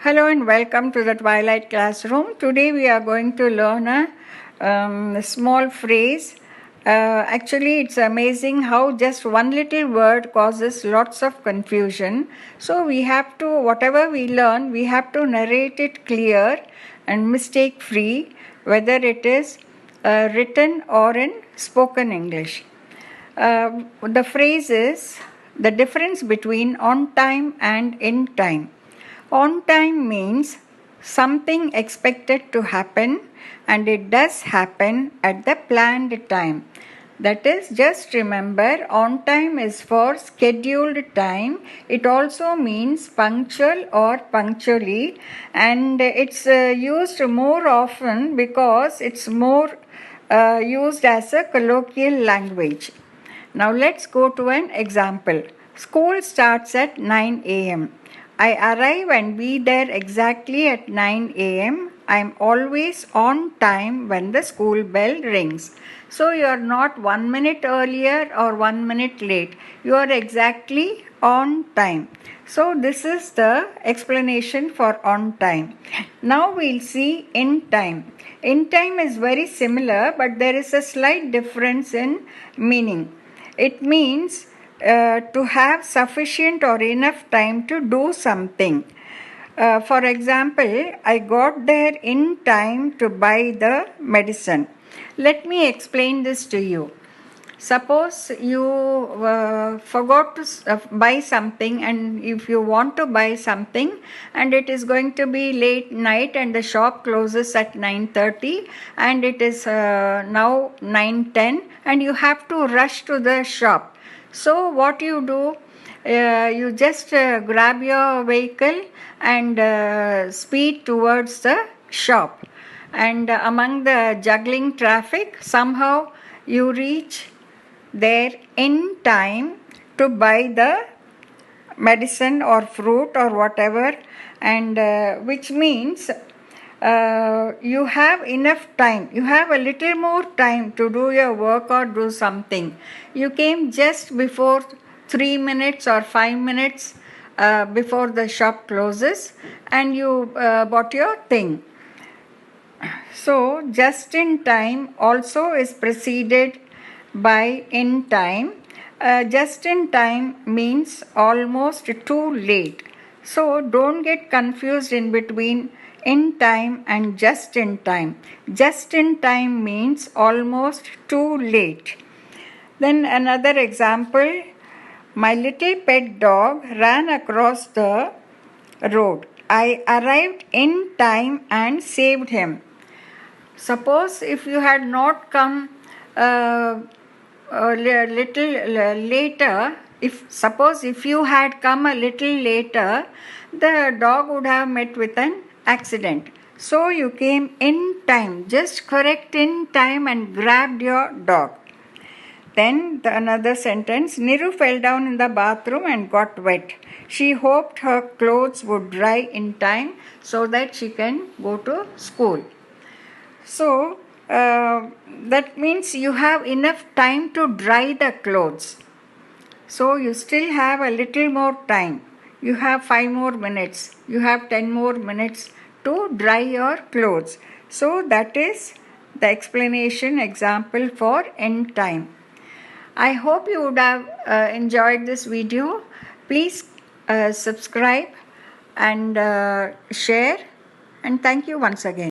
Hello and welcome to the Twilight Classroom. Today we are going to learn a small phrase. Actually, it's amazing how just one little word causes lots of confusion. So we have to, whatever we learn, we have to narrate it clear and mistake free, whether it is written or in spoken English. The phrase is the difference between on time and in time. On time means something expected to happen and it does happen at the planned time. That is, just remember, on time is for scheduled time. It also means punctual or punctually, and it's used more often because it's more used as a colloquial language. Now let's go to an example. School starts at 9 a.m. I arrive and be there exactly at 9 a.m. I am always on time when the school bell rings. So you are not 1 minute earlier or 1 minute late. You are exactly on time. So this is the explanation for on time. Now we'll see in time. In time is very similar, but there is a slight difference in meaning. It means to have sufficient or enough time to do something. For example, I got there in time to buy the medicine. Let me explain this to you. Suppose you forgot to buy something, and if you want to buy something and it is going to be late night and the shop closes at 9:30 and it is now 9:10 and you have to rush to the shop. So what you do, you just grab your vehicle and speed towards the shop, and among the juggling traffic somehow you reach there in time to buy the medicine or fruit or whatever, and which means you have enough time. You have a little more time to do your work or do something. You came just before 3 minutes or 5 minutes before the shop closes, and you bought your thing. So just in time also is preceded by in time. Just in time means almost too late. So don't get confused in between in time and just in time. Just in time means almost too late. Then another example, my little pet dog ran across the road. I arrived in time and saved him. Suppose if you had not come a little later, if you had come a little later, the dog would have met with an accident. So you came in time, just correct in time and grabbed your dog. Then another sentence, Niru fell down in the bathroom and got wet. She hoped her clothes would dry in time so that she can go to school. So that means you have enough time to dry the clothes. So you still have a little more time. You have 5 more minutes. You have 10 more minutes to dry your clothes. So that is the explanation example for in time. I hope you would have enjoyed this video. Please subscribe and share, and thank you once again.